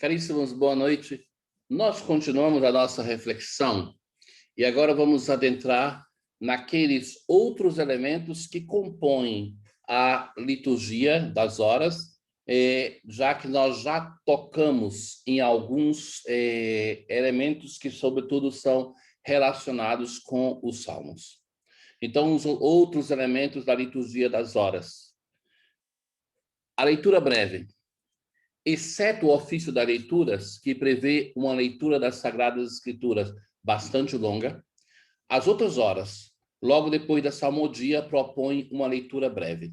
Caríssimos, boa noite. Nós continuamos a nossa reflexão e agora vamos adentrar naqueles outros elementos que compõem a liturgia das horas, já que nós já tocamos em alguns elementos que, sobretudo, são relacionados com os salmos. Então, os outros elementos da liturgia das horas. A leitura breve. Exceto o ofício das leituras, que prevê uma leitura das Sagradas Escrituras bastante longa, as outras horas, logo depois da salmodia, propõem uma leitura breve.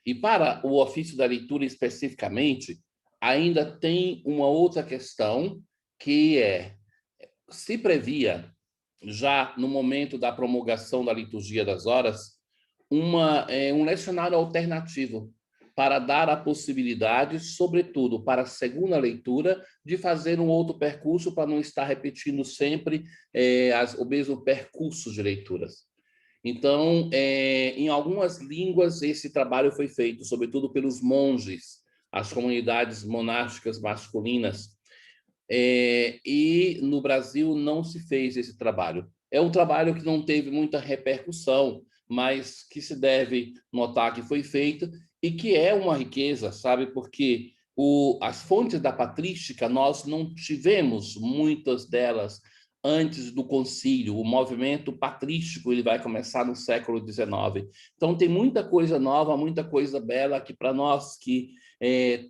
E para o ofício da leitura especificamente, ainda tem uma outra questão, que se previa, já no momento da promulgação da liturgia das horas, um lecionário alternativo, para dar a possibilidade, sobretudo para a segunda leitura, de fazer um outro percurso, para não estar repetindo sempre o mesmo percurso de leituras. Então, em algumas línguas, esse trabalho foi feito, sobretudo pelos monges, as comunidades monásticas masculinas, e no Brasil não se fez esse trabalho. É um trabalho que não teve muita repercussão, mas que se deve notar que foi feito, e que é uma riqueza, sabe? Porque as fontes da patrística, nós não tivemos muitas delas antes do concílio. O movimento patrístico ele vai começar no século XIX. Então, tem muita coisa nova, muita coisa bela, que para nós que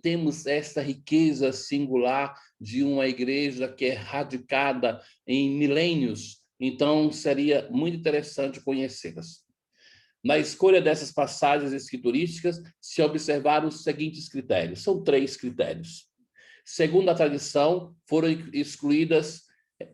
temos essa riqueza singular de uma igreja que é radicada em milênios, então seria muito interessante conhecê-las. Na escolha dessas passagens escriturísticas, se observaram os seguintes critérios. São 3 critérios. Segundo a tradição, foram excluídas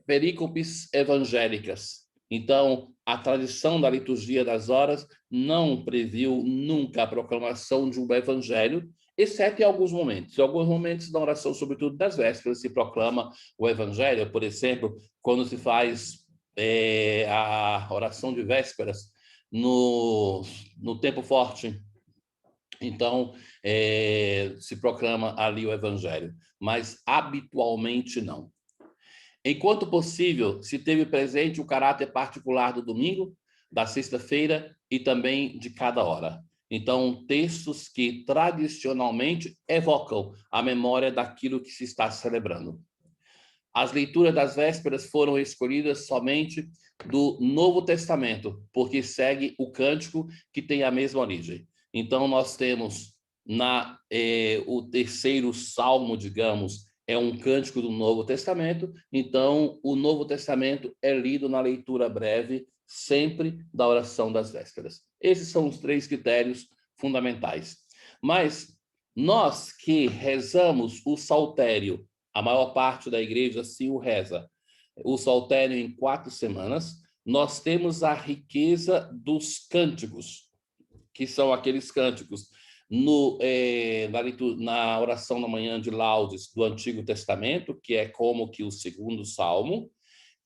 perícopes evangélicas. Então, a tradição da liturgia das horas não previu nunca a proclamação de um evangelho, exceto em alguns momentos. Em alguns momentos da oração, sobretudo das vésperas, se proclama o evangelho. Por exemplo, quando se faz a oração de vésperas, no tempo forte, então se proclama ali o evangelho, mas habitualmente não. Enquanto possível, se teve presente o caráter particular do domingo, da sexta-feira e também de cada hora. Então, textos que tradicionalmente evocam a memória daquilo que se está celebrando. As leituras das vésperas foram escolhidas somente do Novo Testamento, porque segue o cântico que tem a mesma origem. Então, nós temos o terceiro salmo, digamos, é um cântico do Novo Testamento. Então, o Novo Testamento é lido na leitura breve, sempre da oração das vésperas. Esses são os 3 critérios fundamentais. Mas nós que rezamos o saltério, a maior parte da igreja assim o reza, o saltério em 4 semanas, nós temos a riqueza dos cânticos, que são aqueles cânticos na oração da manhã de laudes do Antigo Testamento, que é como que o segundo salmo,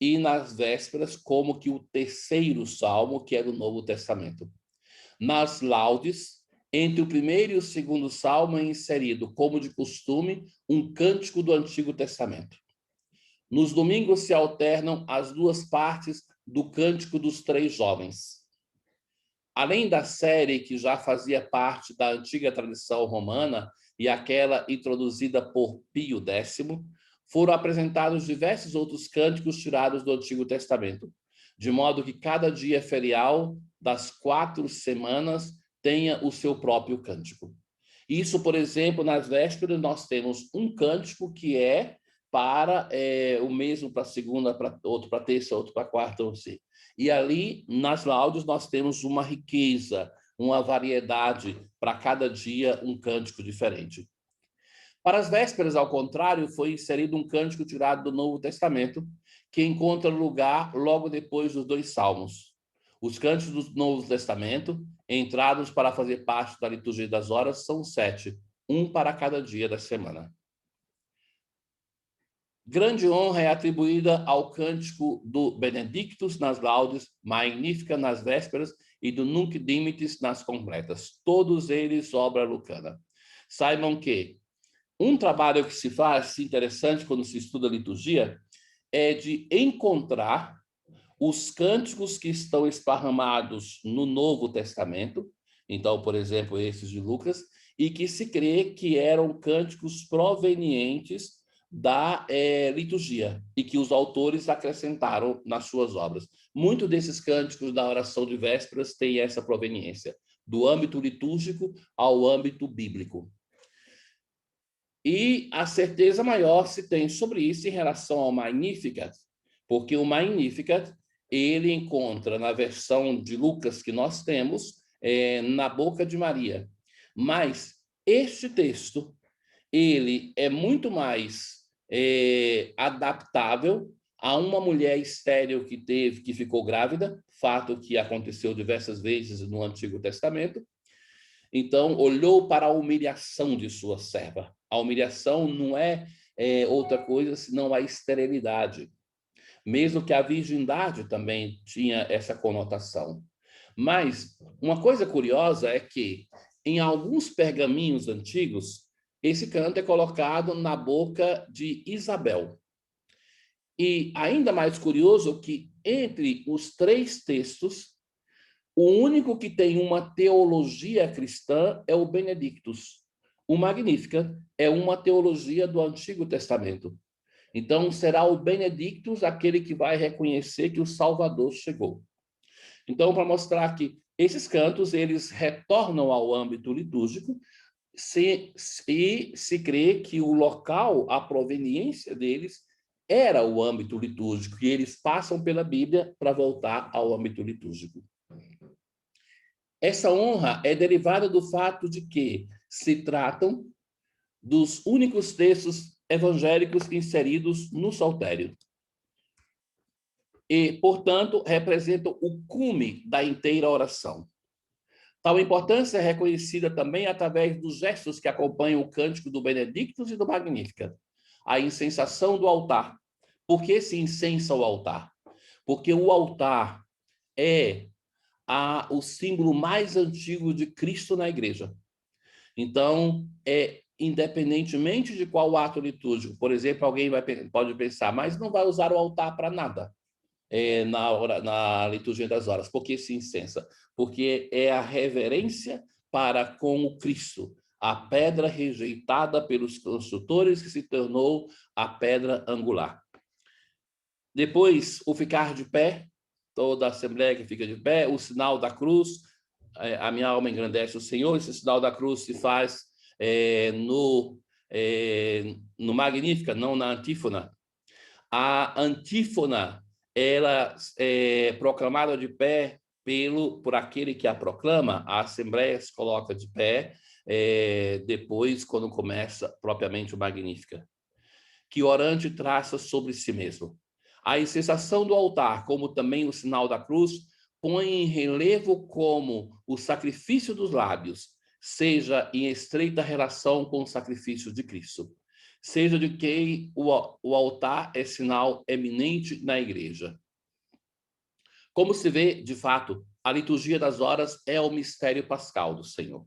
e nas vésperas como que o terceiro salmo, que é do Novo Testamento. Nas laudes, entre o primeiro e o segundo salmo é inserido, como de costume, um cântico do Antigo Testamento. Nos domingos se alternam as 2 partes do Cântico dos 3 Jovens. Além da série que já fazia parte da antiga tradição romana e aquela introduzida por Pio X, foram apresentados diversos outros cânticos tirados do Antigo Testamento, de modo que cada dia ferial das 4 semanas tenha o seu próprio cântico. Isso, por exemplo, nas vésperas nós temos um cântico que é para o mesmo para a segunda, outro para a terça, outro para a quarta, assim. E ali, nas laudes, nós temos uma riqueza, uma variedade, para cada dia um cântico diferente. Para as vésperas, ao contrário, foi inserido um cântico tirado do Novo Testamento, que encontra lugar logo depois dos 2 salmos. Os cânticos do Novo Testamento, entrados para fazer parte da liturgia das horas, são 7, um para cada dia da semana. Grande honra é atribuída ao cântico do Benedictus nas laudes, Magnificat nas vésperas e do Nunc Dimittis nas completas. Todos eles obra lucana. Saibam que Um trabalho que se faz interessante quando se estuda liturgia é de encontrar os cânticos que estão esparramados no Novo Testamento, então, por exemplo, esses de Lucas, e que se crê que eram cânticos provenientes da liturgia e que os autores acrescentaram nas suas obras. Muitos desses cânticos da oração de vésperas têm essa proveniência, do âmbito litúrgico ao âmbito bíblico. E a certeza maior se tem sobre isso em relação ao Magnificat, porque o Magnificat ele encontra na versão de Lucas que nós temos na boca de Maria. Mas este texto ele é muito mais adaptável a uma mulher estéril que ficou grávida, fato que aconteceu diversas vezes no Antigo Testamento. Então, olhou para a humilhação de sua serva. A humilhação não é outra coisa senão a esterilidade. Mesmo que a virgindade também tinha essa conotação. Mas uma coisa curiosa é que, em alguns pergaminhos antigos, esse canto é colocado na boca de Isabel. E ainda mais curioso que, entre os três textos, o único que tem uma teologia cristã é o Benedictus. O Magnificat é uma teologia do Antigo Testamento. Então, será o Benedictus aquele que vai reconhecer que o Salvador chegou. Então, para mostrar que esses cantos, eles retornam ao âmbito litúrgico e se crê que o local, a proveniência deles, era o âmbito litúrgico, e eles passam pela Bíblia para voltar ao âmbito litúrgico. Essa honra é derivada do fato de que se tratam dos únicos textos evangélicos inseridos no Saltério. E, portanto, representam o cume da inteira oração. Tal importância é reconhecida também através dos gestos que acompanham o cântico do Benedictus e do Magnificat. A incensação do altar. Por que se incensa o altar? Porque o altar é o símbolo mais antigo de Cristo na igreja. Então, independentemente de qual ato litúrgico, por exemplo, alguém pode pensar, mas não vai usar o altar para nada na liturgia das horas. Por que se incensa? Porque é a reverência para com o Cristo, a pedra rejeitada pelos construtores que se tornou a pedra angular. Depois, o ficar de pé, toda a Assembleia que fica de pé, o sinal da cruz, a minha alma engrandece o Senhor, esse sinal da cruz se faz no Magnífica, não na antífona. A antífona, ela é proclamada de pé por aquele que a proclama, a Assembleia se coloca de pé, depois, quando começa propriamente o Magnífica. Que o orante traça sobre si mesmo. A incensação do altar, como também o sinal da cruz, põe em relevo como o sacrifício dos lábios seja em estreita relação com o sacrifício de Cristo, seja de quem o altar é sinal eminente na igreja. Como se vê, de fato, a liturgia das horas é o mistério pascal do Senhor.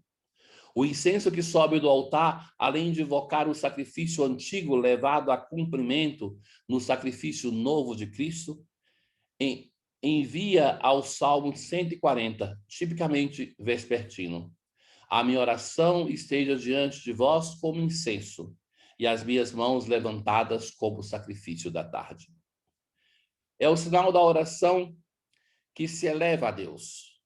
O incenso que sobe do altar, além de evocar o sacrifício antigo levado a cumprimento no sacrifício novo de Cristo, envia ao Salmo 140, tipicamente vespertino. A minha oração esteja diante de vós como incenso, e as minhas mãos levantadas como sacrifício da tarde. É o sinal da oração que se eleva a Deus.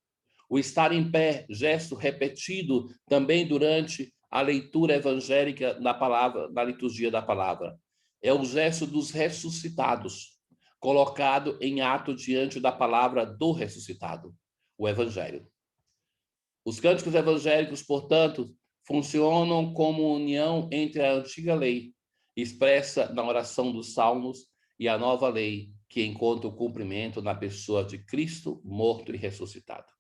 O estar em pé, gesto repetido também durante a leitura evangélica da liturgia da palavra. É o gesto dos ressuscitados, colocado em ato diante da palavra do ressuscitado, o evangelho. Os cânticos evangélicos, portanto, funcionam como união entre a antiga lei, expressa na oração dos salmos, e a nova lei, que encontra o cumprimento na pessoa de Cristo, morto e ressuscitado.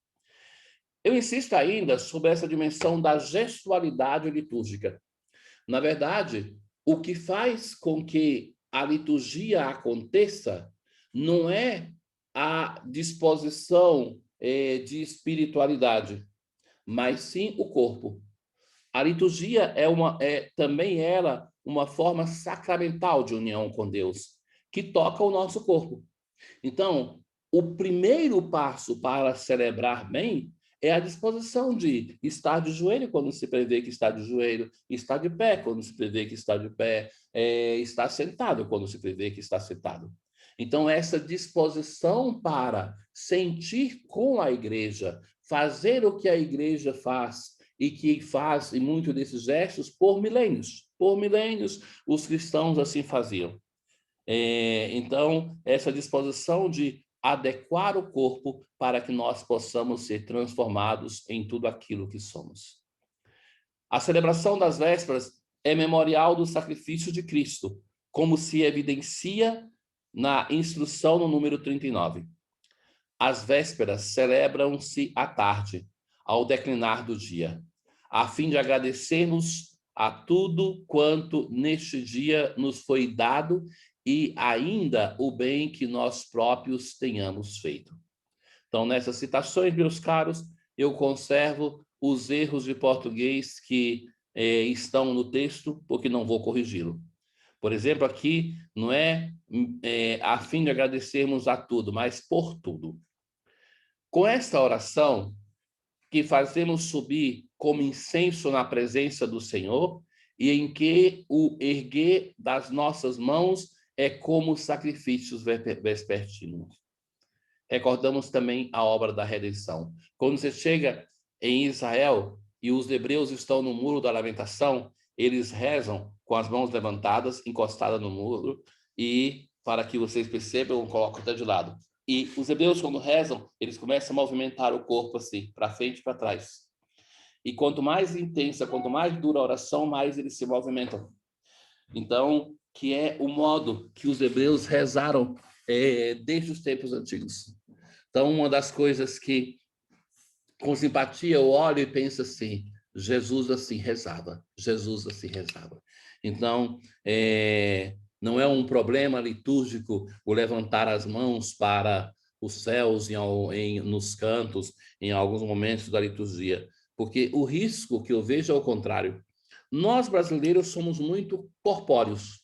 Eu insisto ainda sobre essa dimensão da gestualidade litúrgica. Na verdade, o que faz com que a liturgia aconteça não é a disposição de espiritualidade, mas sim o corpo. A liturgia também ela uma forma sacramental de união com Deus, que toca o nosso corpo. Então, o primeiro passo para celebrar bem é a disposição de estar de joelho quando se prevê que está de joelho, estar de pé quando se prevê que está de pé, estar sentado quando se prevê que está sentado. Então, essa disposição para sentir com a igreja, fazer o que a igreja faz, e que faz, e muitos desses gestos, por milênios. Por milênios, os cristãos assim faziam. Então, essa disposição de adequar o corpo para que nós possamos ser transformados em tudo aquilo que somos. A celebração das vésperas é memorial do sacrifício de Cristo, como se evidencia na instrução no número 39. As vésperas celebram-se à tarde, ao declinar do dia, a fim de agradecermos a tudo quanto neste dia nos foi dado e ainda o bem que nós próprios tenhamos feito. Então, nessas citações, meus caros, eu conservo os erros de português que estão no texto, porque não vou corrigi-lo. Por exemplo, aqui não é a fim de agradecermos a tudo, mas por tudo. Com esta oração, que fazemos subir como incenso na presença do Senhor, e em que o erguer das nossas mãos é como sacrifícios vespertinos. Recordamos também a obra da redenção. Quando você chega em Israel e os hebreus estão no muro da lamentação, eles rezam com as mãos levantadas, encostadas no muro, e para que vocês percebam, eu coloco até de lado. E os hebreus, quando rezam, eles começam a movimentar o corpo assim, para frente e para trás. E quanto mais intensa, quanto mais dura a oração, mais eles se movimentam. Então, que é o modo que os hebreus rezaram desde os tempos antigos. Então, uma das coisas que, com simpatia, eu olho e penso assim, Jesus assim rezava, Jesus assim rezava. Então, não é um problema litúrgico o levantar as mãos para os céus nos cantos, em alguns momentos da liturgia, porque o risco que eu vejo é o contrário. Nós, brasileiros, somos muito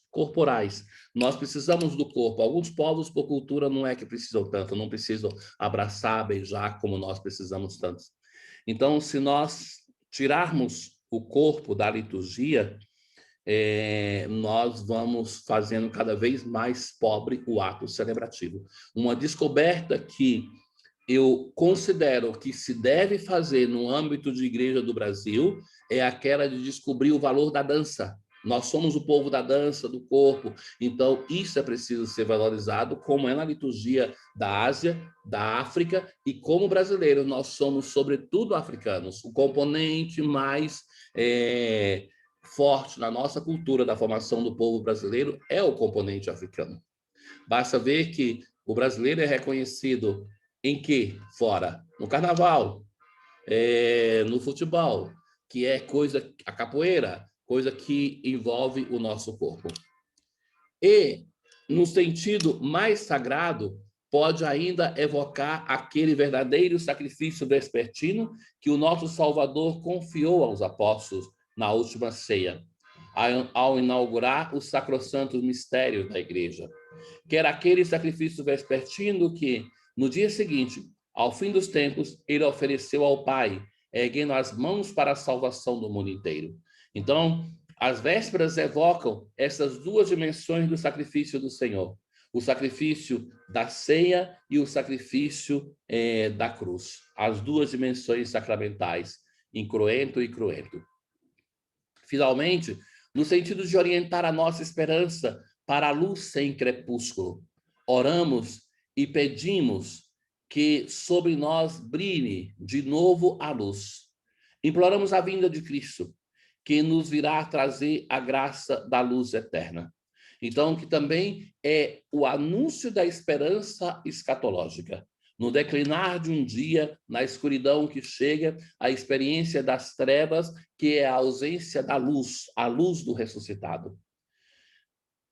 corporais. Nós precisamos do corpo. Alguns povos, por cultura, não é que precisam tanto, não precisam abraçar, beijar, como nós precisamos tanto. Então, se nós tirarmos o corpo da liturgia, nós vamos fazendo cada vez mais pobre o ato celebrativo. Uma descoberta que eu considero que se deve fazer no âmbito de igreja do Brasil é aquela de descobrir o valor da dança. Nós somos o povo da dança, do corpo, então isso é preciso ser valorizado, como é na liturgia da Ásia, da África, e como brasileiros nós somos, sobretudo, africanos. O componente mais forte na nossa cultura da formação do povo brasileiro é o componente africano. Basta ver que o brasileiro é reconhecido em que? Fora? No carnaval, no futebol, que é coisa, a capoeira, coisa que envolve o nosso corpo. E, no sentido mais sagrado, pode ainda evocar aquele verdadeiro sacrifício vespertino que o nosso Salvador confiou aos apóstolos na última ceia, ao inaugurar os sacrossantos mistérios da igreja. Que era aquele sacrifício vespertino que, no dia seguinte, ao fim dos tempos, ele ofereceu ao Pai, erguendo as mãos para a salvação do mundo inteiro. Então, as vésperas evocam essas duas dimensões do sacrifício do Senhor. O sacrifício da ceia e o sacrifício da cruz. As duas dimensões sacramentais, incruento e cruento. Finalmente, no sentido de orientar a nossa esperança para a luz sem crepúsculo, oramos e pedimos que sobre nós brilhe de novo a luz. Imploramos a vinda de Cristo, que nos virá trazer a graça da luz eterna. Então, que também é o anúncio da esperança escatológica. No declinar de um dia, na escuridão que chega, a experiência das trevas, que é a ausência da luz, a luz do ressuscitado.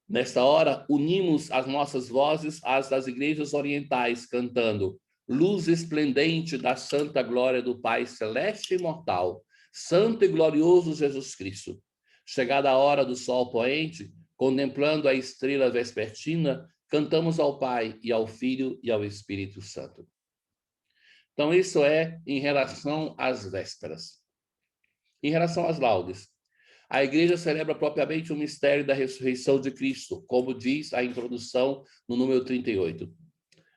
Nesta hora, unimos as nossas vozes às das igrejas orientais, cantando: luz esplendente da santa glória do Pai celeste e imortal, Santo e glorioso Jesus Cristo, chegada a hora do sol poente, contemplando a estrela vespertina, cantamos ao Pai e ao Filho e ao Espírito Santo. Então, isso é em relação às vésperas. Em relação às laudes, a igreja celebra propriamente o mistério da ressurreição de Cristo, como diz a introdução no número 38.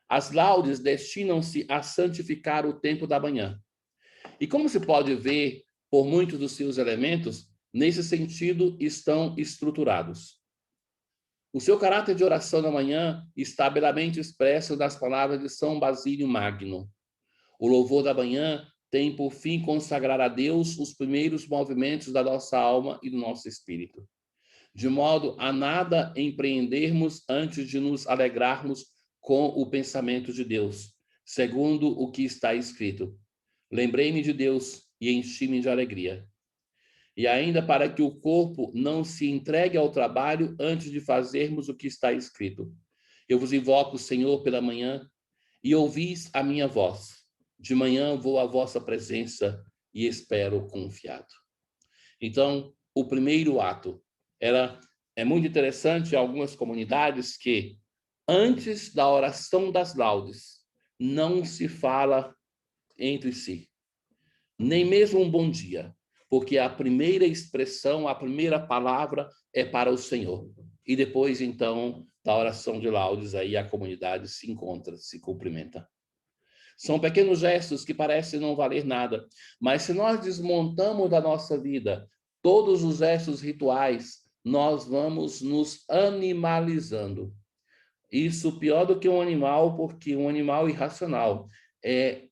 As laudes destinam-se a santificar o tempo da manhã. E como se pode ver por muitos dos seus elementos, nesse sentido estão estruturados. O seu caráter de oração da manhã está belamente expresso nas palavras de São Basílio Magno. O louvor da manhã tem por fim consagrar a Deus os primeiros movimentos da nossa alma e do nosso espírito, de modo a nada empreendermos antes de nos alegrarmos com o pensamento de Deus, segundo o que está escrito. Lembrei-me de Deus e enchi-me de alegria. E ainda para que o corpo não se entregue ao trabalho antes de fazermos o que está escrito. Eu vos invoco, Senhor, pela manhã, e ouvis a minha voz. De manhã vou à vossa presença e espero confiado. Então, o primeiro ato é muito interessante em algumas comunidades que, antes da oração das laudes, não se fala entre si, nem mesmo um bom dia, porque a primeira expressão, a primeira palavra é para o Senhor. E depois, então, da oração de laudes, aí a comunidade se encontra, se cumprimenta. São pequenos gestos que parecem não valer nada, mas se nós desmontamos da nossa vida todos os gestos rituais, nós vamos nos animalizando. Isso pior do que um animal, porque um animal irracional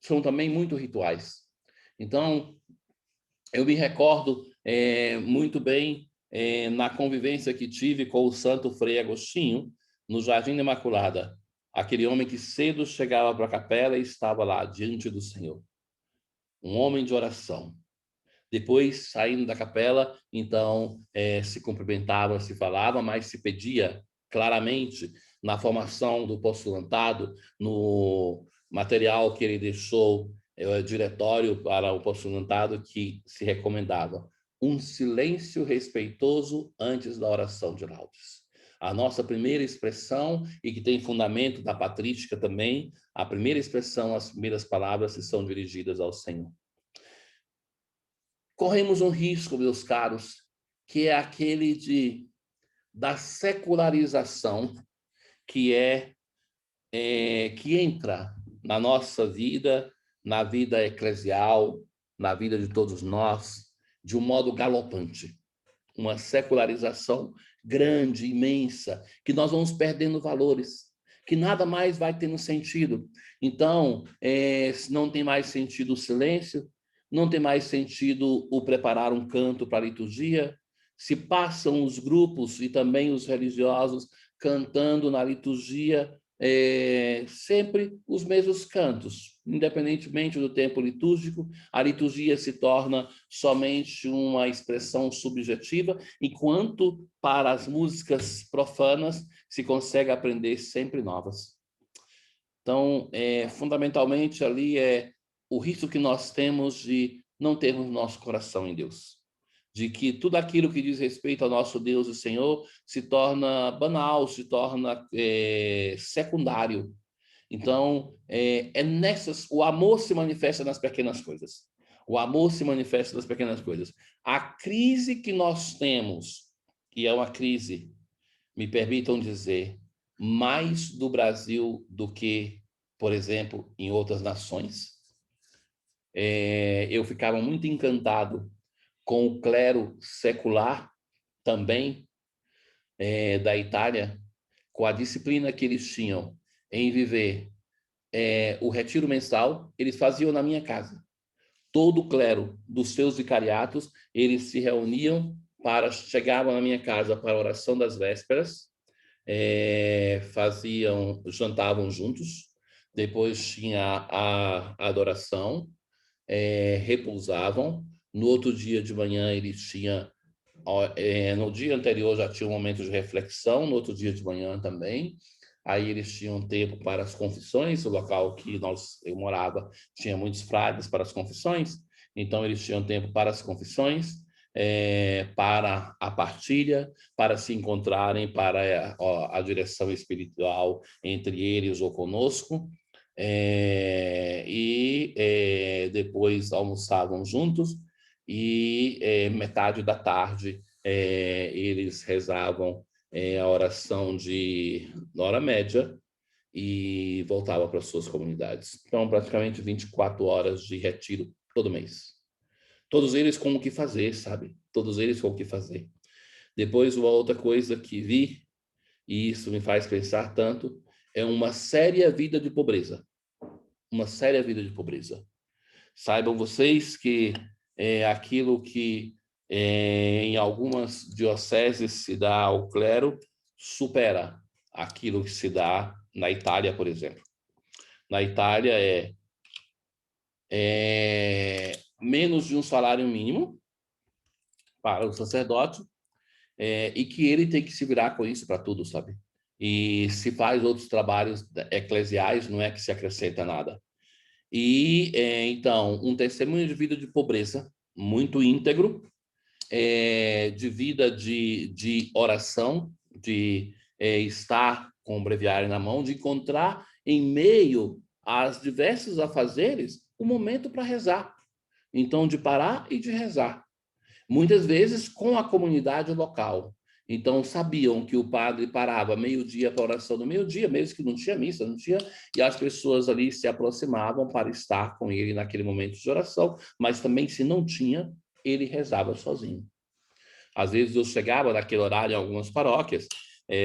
são também muito rituais. Então, eu me recordo muito bem na convivência que tive com o Santo Frei Agostinho, no Jardim da Imaculada. Aquele homem que cedo chegava para a capela e estava lá, diante do Senhor. Um homem de oração. Depois, saindo da capela, então, se cumprimentava, se falava, mas se pedia claramente na formação do postulantado, no material que ele deixou, diretório para o postulantado, que se recomendava um silêncio respeitoso antes da oração de laudes. A nossa primeira expressão, e que tem fundamento da patrística também, a primeira expressão, as primeiras palavras que são dirigidas ao Senhor. Corremos um risco, meus caros, que é aquele da secularização que entra na nossa vida, na vida eclesial, na vida de todos nós, de um modo galopante. Uma secularização grande, imensa, que nós vamos perdendo valores, que nada mais vai tendo sentido. Então, não tem mais sentido o silêncio, não tem mais sentido o preparar um canto para a liturgia, se passam os grupos e também os religiosos cantando na liturgia sempre os mesmos cantos, independentemente do tempo litúrgico, a liturgia se torna somente uma expressão subjetiva, enquanto para as músicas profanas se consegue aprender sempre novas. Então, fundamentalmente ali o risco que nós temos de não termos nosso coração em Deus, de que tudo aquilo que diz respeito ao nosso Deus e Senhor se torna banal, se torna secundário. Então, o amor se manifesta nas pequenas coisas. O amor se manifesta nas pequenas coisas. A crise que nós temos, e é uma crise, me permitam dizer, mais do Brasil do que, por exemplo, em outras nações. Eu ficava muito encantado com o clero secular também da Itália, com a disciplina que eles tinham em viver o retiro mensal, eles faziam na minha casa. Todo o clero dos seus vicariatos, eles se reuniam chegavam na minha casa para a oração das vésperas, jantavam juntos, depois tinha a adoração, repousavam. No outro dia de manhã eles tinham, no dia anterior já tinha um momento de reflexão, no outro dia de manhã também. Aí eles tinham tempo para as confissões, o local que eu morava tinha muitos frades para as confissões. Então, eles tinham tempo para as confissões, para a partilha, para se encontrarem, para a direção espiritual entre eles ou conosco, depois almoçavam juntos e metade da tarde eles rezavam a oração na hora média e voltavam para suas comunidades. Então, praticamente 24 horas de retiro todo mês. Todos eles com o que fazer, sabe? Todos eles com o que fazer. Depois, uma outra coisa que vi, e isso me faz pensar tanto, é uma séria vida de pobreza. Uma séria vida de pobreza. Saibam vocês que aquilo que em algumas dioceses se dá ao clero supera aquilo que se dá na Itália, por exemplo. Na Itália é menos de um salário mínimo para o sacerdote, e que ele tem que se virar com isso para tudo, sabe? E se faz outros trabalhos eclesiais, não é que se acrescenta nada. E, então, um testemunho de vida de pobreza muito íntegro, de vida de oração, de estar com o breviário na mão, de encontrar em meio às diversos afazeres o momento para rezar. Então, de parar e de rezar. Muitas vezes com a comunidade local. Então, sabiam que o padre parava meio-dia para a oração do meio-dia, mesmo que não tinha missa, não tinha, e as pessoas ali se aproximavam para estar com ele naquele momento de oração, mas também, se não tinha, ele rezava sozinho. Às vezes eu chegava naquele horário em algumas paróquias,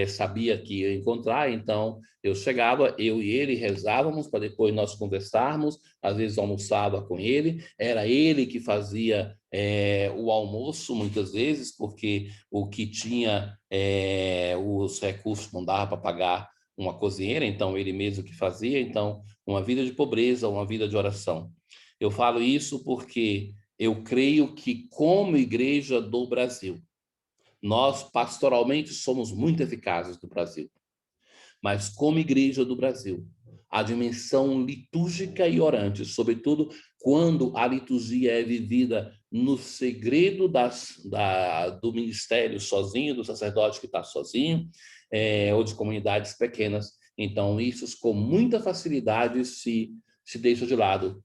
sabia que ia encontrar, então eu chegava, eu e ele rezávamos para depois nós conversarmos, às vezes almoçava com ele, era ele que fazia o almoço muitas vezes, porque o que tinha os recursos não dava para pagar uma cozinheira, então ele mesmo que fazia, então uma vida de pobreza, uma vida de oração. Eu falo isso porque eu creio que, como igreja do Brasil, nós pastoralmente somos muito eficazes no Brasil, mas como igreja do Brasil, a dimensão litúrgica e orante, sobretudo quando a liturgia é vivida no segredo do ministério sozinho, do sacerdote que está sozinho, ou de comunidades pequenas. Então, isso com muita facilidade se deixa de lado,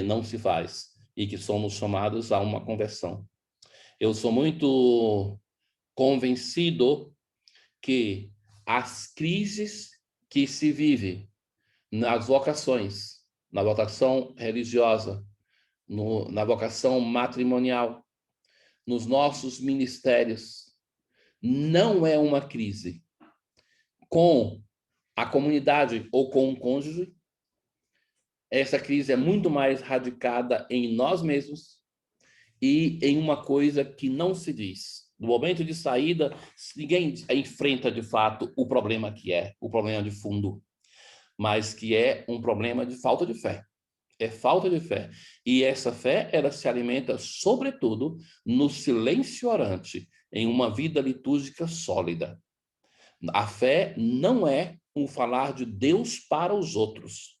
não se faz, e que somos chamados a uma conversão. Eu sou muito convencido que as crises que se vive nas vocações, na vocação religiosa, na vocação matrimonial, nos nossos ministérios, não é uma crise com a comunidade ou com o cônjuge. Essa crise é muito mais radicada em nós mesmos e em uma coisa que não se diz. No momento de saída, ninguém enfrenta de fato o problema que é, o problema de fundo, mas que é um problema de falta de fé. É falta de fé. E essa fé, ela se alimenta, sobretudo, no silêncio orante, em uma vida litúrgica sólida. A fé não é um falar de Deus para os outros.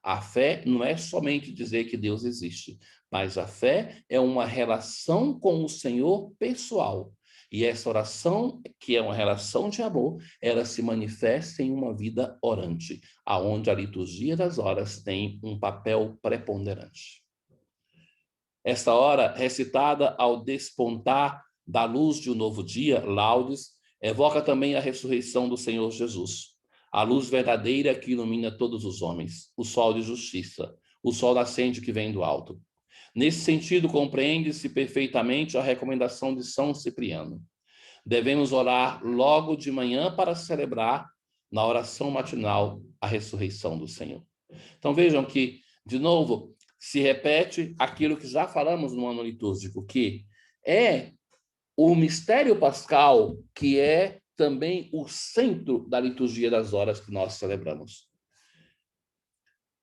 A fé não é somente dizer que Deus existe, mas a fé é uma relação com o Senhor pessoal. E essa oração, que é uma relação de amor, ela se manifesta em uma vida orante, aonde a liturgia das horas tem um papel preponderante. Esta hora, recitada ao despontar da luz de um novo dia, laudes, evoca também a ressurreição do Senhor Jesus, a luz verdadeira que ilumina todos os homens, o sol de justiça, o sol nascente que vem do alto. Nesse sentido, compreende-se perfeitamente a recomendação de São Cipriano. Devemos orar logo de manhã para celebrar, na oração matinal, a ressurreição do Senhor. Então vejam que, de novo, se repete aquilo que já falamos no ano litúrgico, que é o mistério pascal que é também o centro da liturgia das horas que nós celebramos.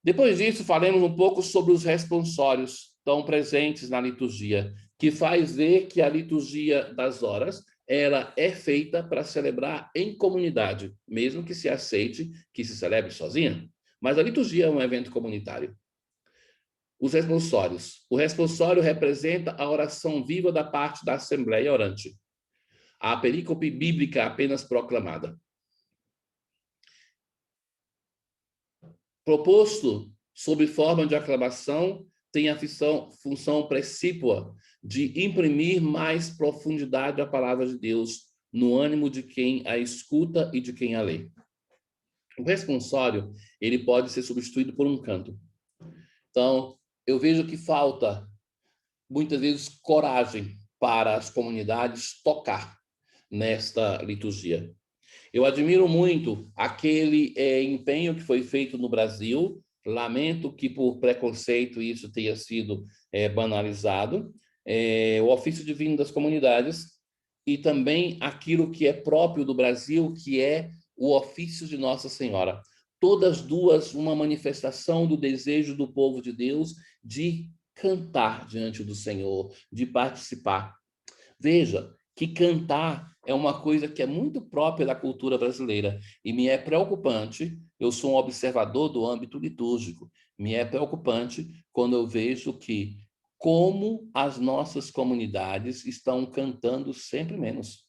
Depois disso, falemos um pouco sobre os responsórios tão presentes na liturgia, que faz ver que a liturgia das horas ela é feita para celebrar em comunidade, mesmo que se aceite que se celebre sozinha. Mas a liturgia é um evento comunitário. Os responsórios. O responsório representa a oração viva da parte da Assembleia Orante. A perícope bíblica apenas proclamada. Proposto sob forma de aclamação, tem a função precípua de imprimir mais profundidade à palavra de Deus no ânimo de quem a escuta e de quem a lê. O responsório, ele pode ser substituído por um canto. Então, eu vejo que falta, muitas vezes, coragem para as comunidades tocar nesta liturgia. Eu admiro muito aquele empenho que foi feito no Brasil. Lamento que, por preconceito, isso tenha sido banalizado. O ofício divino das comunidades e também aquilo que é próprio do Brasil, que é o ofício de Nossa Senhora. Todas duas uma manifestação do desejo do povo de Deus de cantar diante do Senhor, de participar. Veja que cantar é uma coisa que é muito própria da cultura brasileira e me é preocupante. Eu sou um observador do âmbito litúrgico. Me é preocupante quando eu vejo que como as nossas comunidades estão cantando sempre menos.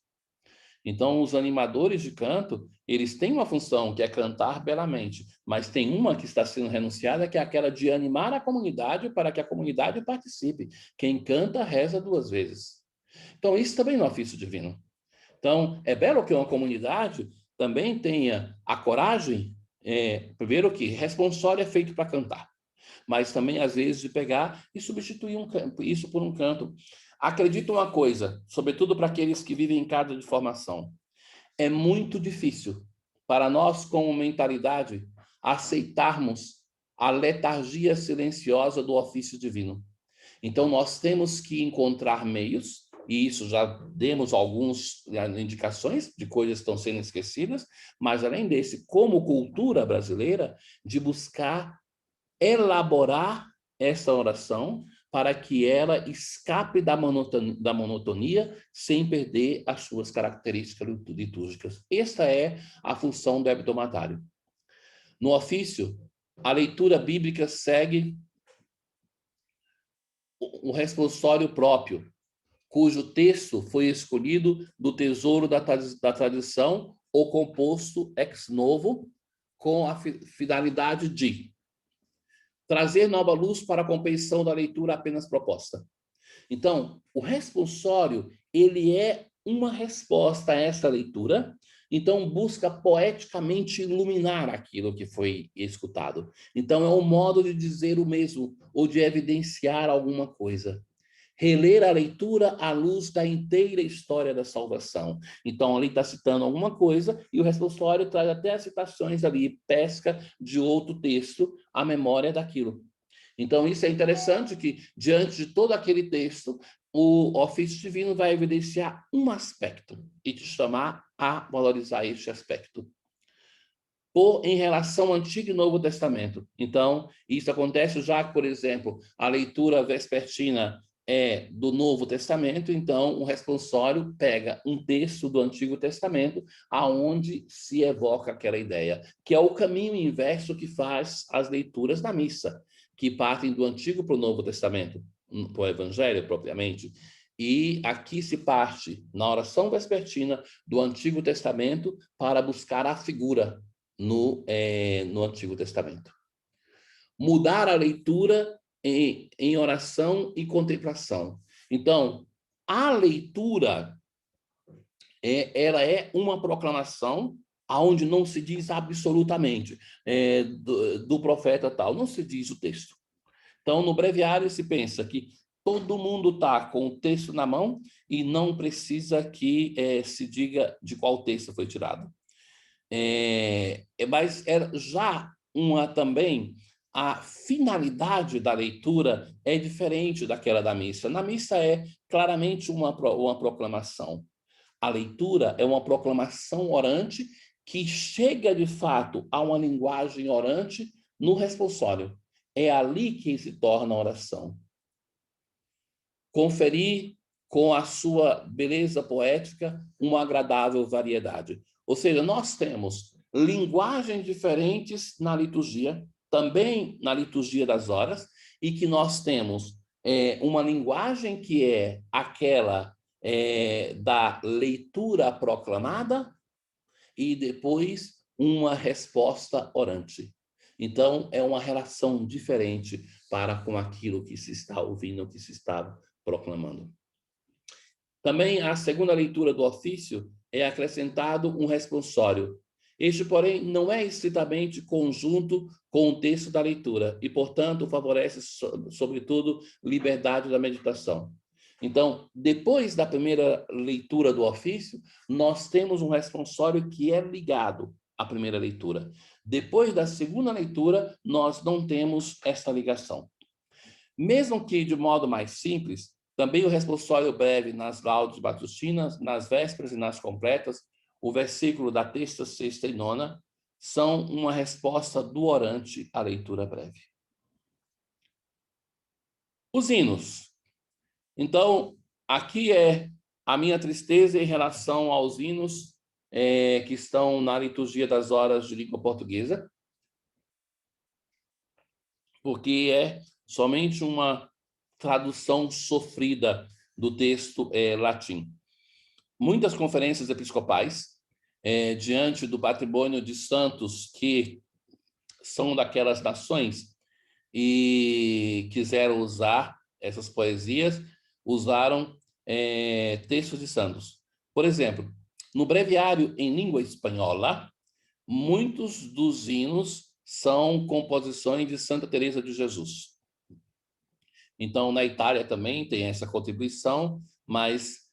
Então, os animadores de canto, eles têm uma função que é cantar belamente, mas tem uma que está sendo renunciada, que é aquela de animar a comunidade para que a comunidade participe. Quem canta, reza 2 vezes. Então, isso também no ofício divino. Então, é belo que uma comunidade também tenha a coragem, primeiro que responsório é feito para cantar, mas também, às vezes, de pegar e substituir isso por um canto. Acredito uma coisa, sobretudo para aqueles que vivem em casa de formação, é muito difícil para nós, como mentalidade, aceitarmos a letargia silenciosa do ofício divino. Então, nós temos que encontrar meios, e isso já demos algumas indicações de coisas que estão sendo esquecidas, mas, além desse, como cultura brasileira, de buscar elaborar essa oração para que ela escape da monotonia sem perder as suas características litúrgicas. Esta é a função do hebdomadário. No ofício, a leitura bíblica segue o responsório próprio, cujo texto foi escolhido do tesouro da tradição ou composto ex novo, com a finalidade de trazer nova luz para a compreensão da leitura apenas proposta. Então, o responsório, ele é uma resposta a essa leitura, então busca poeticamente iluminar aquilo que foi escutado. Então, é um modo de dizer o mesmo, ou de evidenciar alguma coisa. Reler a leitura à luz da inteira história da salvação. Então, ali está citando alguma coisa e o responsório traz até as citações ali, pesca de outro texto, a memória daquilo. Então, isso é interessante que, diante de todo aquele texto, o ofício divino vai evidenciar um aspecto e te chamar a valorizar este aspecto. Em relação ao Antigo e Novo Testamento. Então, isso acontece já que, por exemplo, a leitura vespertina é do Novo Testamento, então o responsório pega um texto do Antigo Testamento aonde se evoca aquela ideia, que é o caminho inverso que faz as leituras da missa, que partem do Antigo para o Novo Testamento, para o Evangelho propriamente. E aqui se parte, na oração vespertina, do Antigo Testamento para buscar a figura no Antigo Testamento. Mudar a leitura em oração e contemplação. Então, a leitura, ela é uma proclamação onde não se diz absolutamente do profeta tal, não se diz o texto. Então, no breviário se pensa que todo mundo está com o texto na mão e não precisa que se diga de qual texto foi tirado. Mas já também a finalidade da leitura é diferente daquela da missa. Na missa é claramente uma proclamação. A leitura é uma proclamação orante que chega de fato a uma linguagem orante no responsório. É ali que se torna a oração. Conferir com a sua beleza poética uma agradável variedade. Ou seja, nós temos linguagens diferentes na liturgia, também na liturgia das horas, e que nós temos uma linguagem que é aquela da leitura proclamada e depois uma resposta orante. Então, é uma relação diferente para com aquilo que se está ouvindo, que se está proclamando. Também a segunda leitura do ofício é acrescentado um responsório. Este, porém, não é estritamente conjunto com o texto da leitura e, portanto, favorece, sobretudo, liberdade da meditação. Então, depois da primeira leitura do ofício, nós temos um responsório que é ligado à primeira leitura. Depois da segunda leitura, nós não temos esta ligação. Mesmo que de modo mais simples, também o responsório breve nas laudes matutinas, nas vésperas e nas completas, o versículo da terça, sexta e nona, são uma resposta do orante à leitura breve. Os hinos. Então, aqui é a minha tristeza em relação aos hinos que estão na liturgia das horas de língua portuguesa, porque é somente uma tradução sofrida do texto latim. Muitas conferências episcopais, diante do patrimônio de santos que são daquelas nações e quiseram usar essas poesias, usaram textos de santos. Por exemplo, no breviário em língua espanhola, muitos dos hinos são composições de Santa Teresa de Jesus. Então, na Itália também tem essa contribuição, mas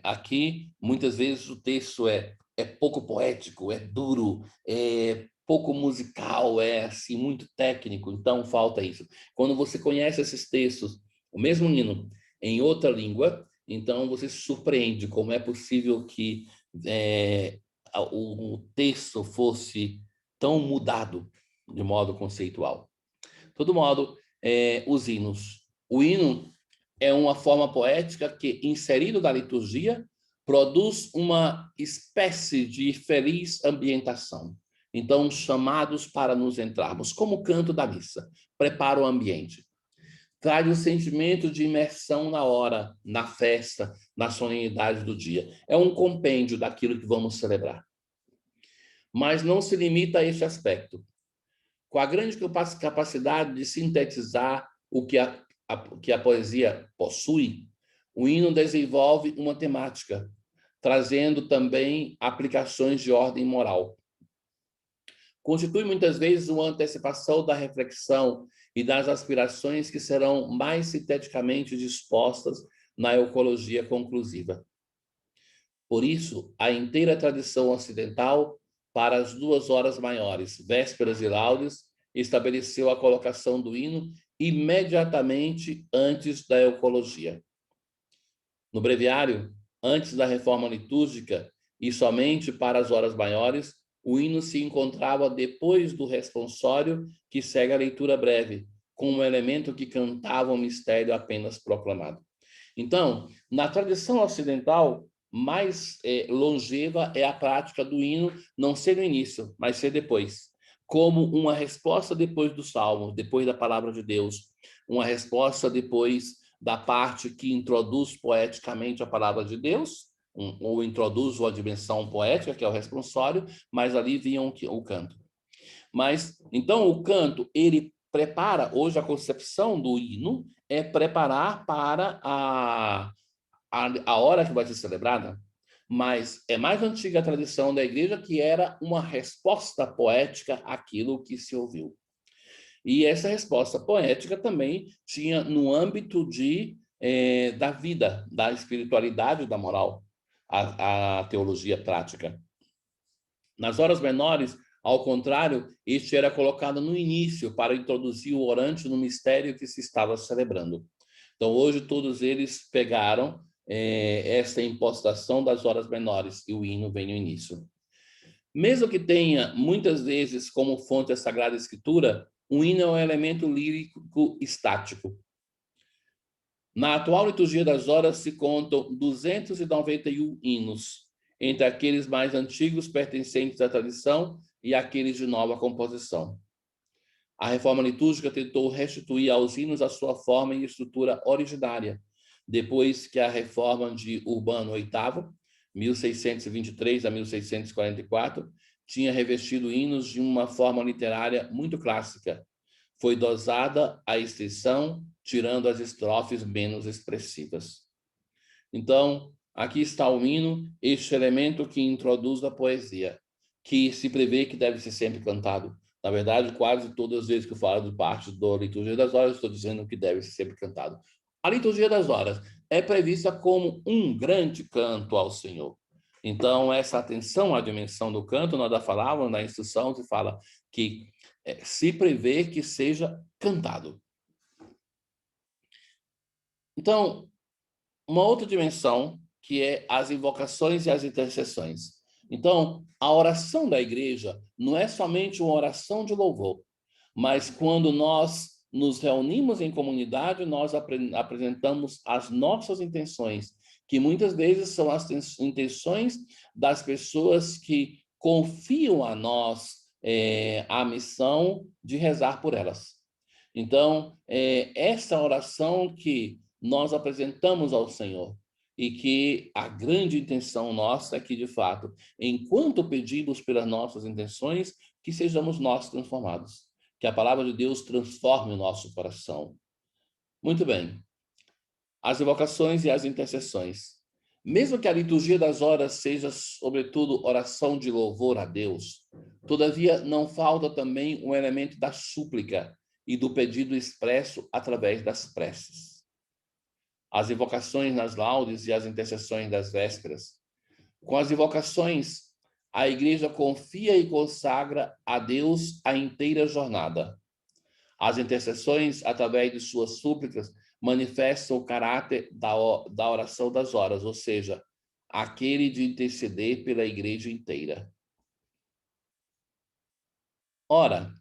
aqui, muitas vezes, o texto é pouco poético, é duro, é pouco musical, é assim, muito técnico, então falta isso. Quando você conhece esses textos, o mesmo hino, em outra língua, então você se surpreende como é possível que o texto fosse tão mudado de modo conceitual. De todo modo, os hinos. O hino é uma forma poética que, inserido na liturgia, produz uma espécie de feliz ambientação. Então, chamados para nos entrarmos, como o canto da missa, prepara o ambiente. Traz o sentimento de imersão na hora, na festa, na solenidade do dia. É um compêndio daquilo que vamos celebrar. Mas não se limita a este aspecto. Com a grande capacidade de sintetizar o que a poesia possui, o hino desenvolve uma temática, trazendo também aplicações de ordem moral. Constitui muitas vezes uma antecipação da reflexão e das aspirações que serão mais sinteticamente dispostas na ecologia conclusiva. Por isso, a inteira tradição ocidental, para as 2 horas maiores, vésperas e laudes, estabeleceu a colocação do hino imediatamente antes da ecologia. No breviário, antes da reforma litúrgica e somente para as horas maiores, o hino se encontrava depois do responsório que segue a leitura breve, com um elemento que cantava o mistério apenas proclamado. Então, na tradição ocidental, mais longeva é a prática do hino não ser no início, mas ser depois, como uma resposta depois do salmo, depois da palavra de Deus, uma resposta depois da parte que introduz poeticamente a palavra de Deus, ou introduz uma dimensão poética, que é o responsório, mas ali vinha o canto. Mas, então, o canto, ele prepara, hoje a concepção do hino é preparar para a hora que vai ser celebrada, mas é mais antiga a tradição da igreja que era uma resposta poética àquilo que se ouviu. E essa resposta poética também tinha no âmbito da vida, da espiritualidade, da moral, a teologia prática. Nas horas menores, ao contrário, este era colocado no início para introduzir o orante no mistério que se estava celebrando. Então, hoje, todos eles pegaram esta impostação das horas menores e o hino vem no início. Mesmo que tenha, muitas vezes, como fonte a Sagrada Escritura, o hino é um elemento lírico estático. Na atual liturgia das horas se contam 291 hinos, entre aqueles mais antigos pertencentes à tradição e aqueles de nova composição. A reforma litúrgica tentou restituir aos hinos a sua forma e estrutura originária, depois que a reforma de Urbano VIII, 1623 a 1644, tinha revestido hinos de uma forma literária muito clássica. Foi dosada a extensão, tirando as estrofes menos expressivas. Então, aqui está o hino, este elemento que introduz a poesia, que se prevê que deve ser sempre cantado. Na verdade, quase todas as vezes que eu falo de parte da liturgia das horas, estou dizendo que deve ser sempre cantado. A liturgia das horas é prevista como um grande canto ao Senhor. Então, essa atenção à dimensão do canto, nós já falávamos na instrução, se fala que se prevê que seja cantado. Então, uma outra dimensão, que é as invocações e as intercessões. Então, a oração da igreja não é somente uma oração de louvor, mas quando nós nos reunimos em comunidade, nós apresentamos as nossas intenções, que muitas vezes são as intenções das pessoas que confiam a nós a missão de rezar por elas. Então, essa oração que nós apresentamos ao Senhor e que a grande intenção nossa é que, de fato, enquanto pedimos pelas nossas intenções, que sejamos nós transformados, que a palavra de Deus transforme o nosso coração. Muito bem. As invocações e as intercessões. Mesmo que a liturgia das horas seja, sobretudo, oração de louvor a Deus, todavia não falta também um elemento da súplica e do pedido expresso através das preces. As invocações nas laudes e as intercessões das vésperas. Com as invocações, a igreja confia e consagra a Deus a inteira jornada. As intercessões, através de suas súplicas, manifestam o caráter da oração das horas, ou seja, aquele de interceder pela igreja inteira. Ora,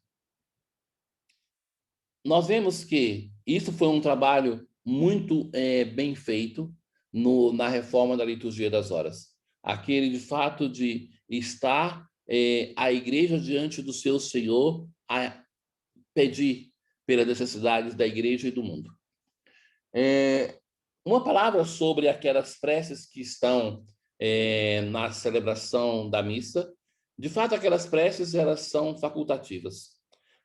nós vemos que isso foi um trabalho muito bem feito na reforma da liturgia das horas. Aquele, de fato, de estar a igreja diante do seu Senhor a pedir pelas necessidades da igreja e do mundo. Uma palavra sobre aquelas preces que estão na celebração da missa. De fato, aquelas preces, elas são facultativas.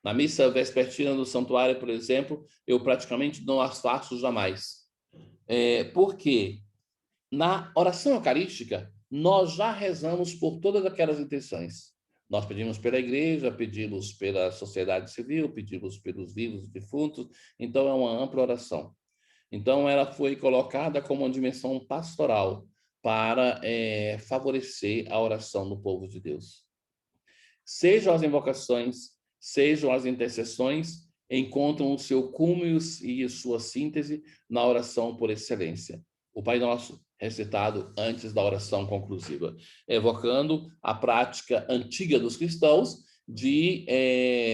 Na missa vespertina do santuário, por exemplo, eu praticamente não as faço jamais. Porque na oração eucarística, nós já rezamos por todas aquelas intenções. Nós pedimos pela igreja, pedimos pela sociedade civil, pedimos pelos vivos e defuntos, então é uma ampla oração. Então, ela foi colocada como uma dimensão pastoral para favorecer a oração do povo de Deus. Sejam as invocações, sejam as intercessões, encontram o seu cúmulo e sua síntese na oração por excelência. O Pai Nosso, recitado antes da oração conclusiva, evocando a prática antiga dos cristãos de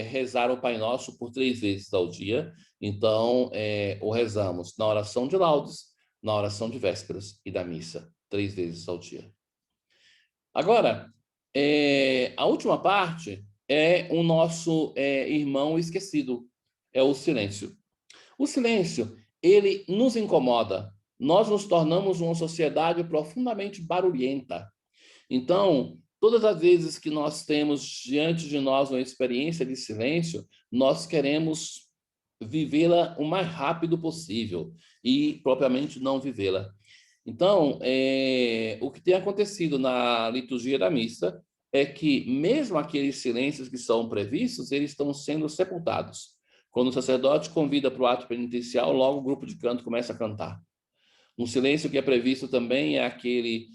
rezar o Pai Nosso por 3 vezes ao dia. Então, o rezamos na oração de laudes, na oração de vésperas e da missa, 3 vezes ao dia. Agora, a última parte é o nosso irmão esquecido, é o silêncio. O silêncio, ele nos incomoda. Nós nos tornamos uma sociedade profundamente barulhenta. Então, todas as vezes que nós temos diante de nós uma experiência de silêncio, nós queremos vivê-la o mais rápido possível e, propriamente, não vivê-la. Então, o que tem acontecido na liturgia da missa é que, mesmo aqueles silêncios que são previstos, eles estão sendo sepultados. Quando o sacerdote convida para o ato penitencial, logo o grupo de canto começa a cantar. Um silêncio que é previsto também é aquele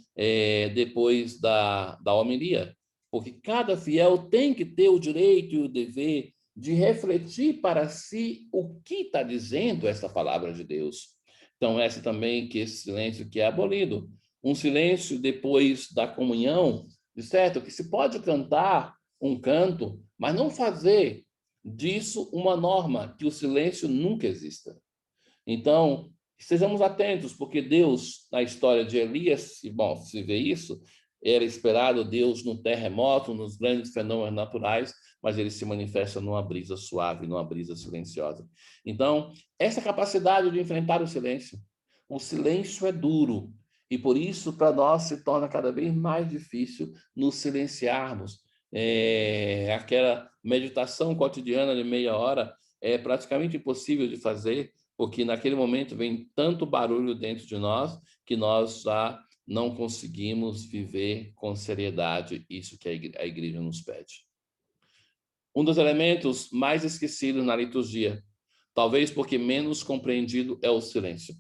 depois da homilia, porque cada fiel tem que ter o direito e o dever de refletir para si o que está dizendo essa palavra de Deus. Então, esse silêncio que é abolido. Um silêncio depois da comunhão, de certo? Que se pode cantar um canto, mas não fazer disso uma norma, que o silêncio nunca exista. Então, estejamos atentos, porque Deus, na história de Elias, bom, se vê isso, era esperado Deus no terremoto, nos grandes fenômenos naturais, mas ele se manifesta numa brisa suave, numa brisa silenciosa. Então, essa capacidade de enfrentar o silêncio é duro, e por isso, para nós, se torna cada vez mais difícil nos silenciarmos. Aquela meditação cotidiana de meia hora é praticamente impossível de fazer, porque naquele momento vem tanto barulho dentro de nós que nós já não conseguimos viver com seriedade isso que a igreja nos pede. Um dos elementos mais esquecidos na liturgia, talvez porque menos compreendido, é o silêncio.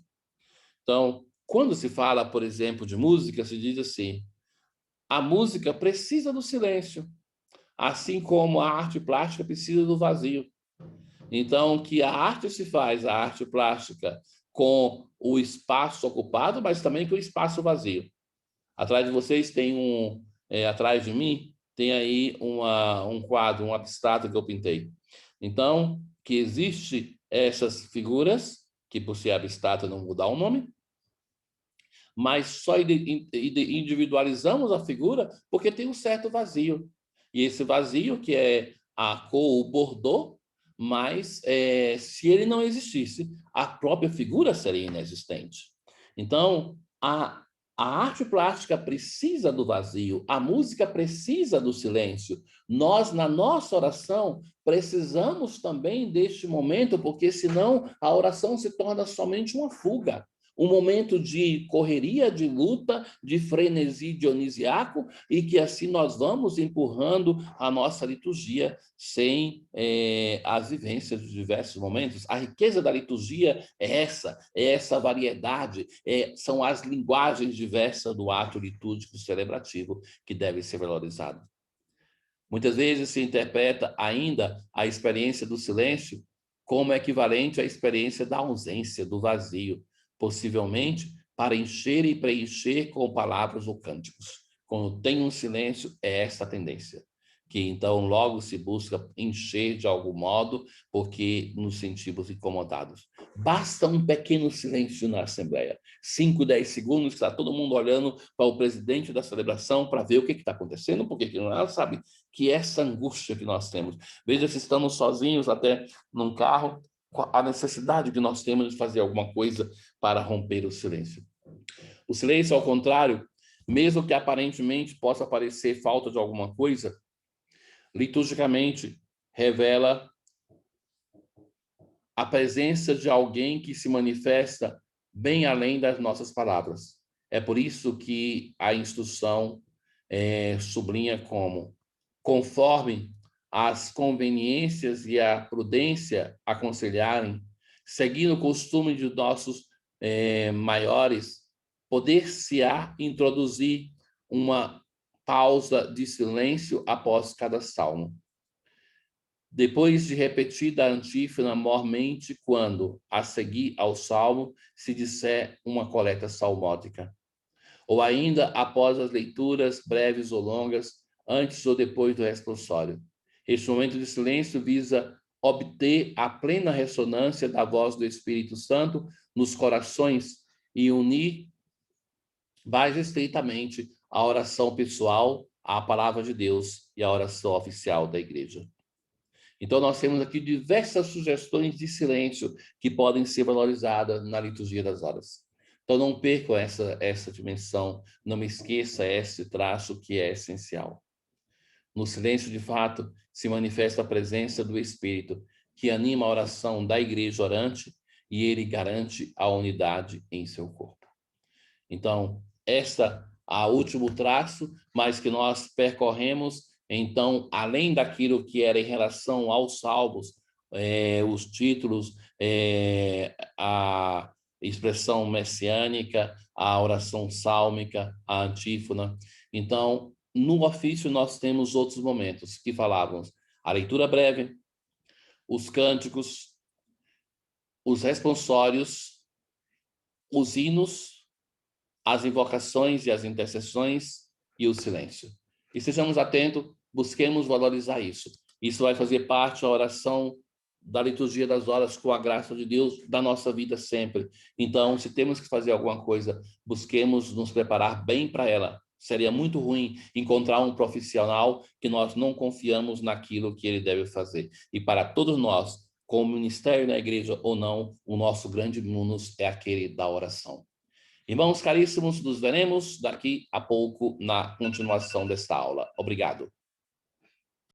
Então, quando se fala, por exemplo, de música, se diz assim: a música precisa do silêncio, assim como a arte plástica precisa do vazio. Então, que a arte se faz, a arte plástica, com o espaço ocupado, mas também com o espaço vazio. Atrás de vocês tem atrás de mim, tem aí um quadro, um abstrato que eu pintei. Então, que existe essas figuras, que por ser abstrato não vou dar um nome, mas só individualizamos a figura porque tem um certo vazio. E esse vazio, que é a cor, o bordô, mas se ele não existisse, a própria figura seria inexistente. Então, a arte plástica precisa do vazio, a música precisa do silêncio. Nós, na nossa oração, precisamos também deste momento, porque senão a oração se torna somente uma fuga. Um momento de correria, de luta, de frenesi dionisiaco, e que assim nós vamos empurrando a nossa liturgia sem as vivências de diversos momentos. A riqueza da liturgia é essa variedade, são as linguagens diversas do ato litúrgico celebrativo que deve ser valorizado. Muitas vezes se interpreta ainda a experiência do silêncio como equivalente à experiência da ausência, do vazio, possivelmente para encher e preencher com palavras ou cânticos. Quando tem um silêncio, é essa a tendência, que então logo se busca encher de algum modo, porque nos sentimos incomodados. Basta um pequeno silêncio na Assembleia, 5, 10 segundos, que está todo mundo olhando para o presidente da celebração para ver o que está acontecendo, porque não sabe que essa angústia que nós temos. Veja se estamos sozinhos até num carro, a necessidade que nós temos de fazer alguma coisa para romper o silêncio. O silêncio, ao contrário, mesmo que aparentemente possa parecer falta de alguma coisa, liturgicamente revela a presença de alguém que se manifesta bem além das nossas palavras. É por isso que a instrução sublinha como: conforme as conveniências e a prudência aconselharem, seguindo o costume de nossos maiores, poder-se-á introduzir uma pausa de silêncio após cada salmo. Depois de repetida a antífona mormente, quando, a seguir ao salmo, se disser uma coleta salmódica. Ou ainda após as leituras breves ou longas, antes ou depois do responsório. Este momento de silêncio visa obter a plena ressonância da voz do Espírito Santo nos corações e unir mais estreitamente a oração pessoal à palavra de Deus e a oração oficial da Igreja. Então, nós temos aqui diversas sugestões de silêncio que podem ser valorizadas na liturgia das horas. Então, não percam essa dimensão, não me esqueça esse traço que é essencial. No silêncio, de fato, se manifesta a presença do Espírito, que anima a oração da igreja orante e ele garante a unidade em seu corpo. Então, esta é o último traço, mas que nós percorremos. Então, além daquilo que era em relação aos salmos, os títulos, a expressão messiânica, a oração sálmica, a antífona. Então, no ofício nós temos outros momentos que falávamos: a leitura breve, os cânticos, os responsórios, os hinos, as invocações e as intercessões e o silêncio. E sejamos atentos, busquemos valorizar isso. Isso vai fazer parte da oração da liturgia das horas, com a graça de Deus, da nossa vida sempre. Então, se temos que fazer alguma coisa, busquemos nos preparar bem para ela, Seria muito ruim encontrar um profissional que nós não confiamos naquilo que ele deve fazer. E para todos nós, como ministério na igreja ou não, o nosso grande munus é aquele da oração. Irmãos caríssimos, nos veremos daqui a pouco na continuação desta aula. Obrigado.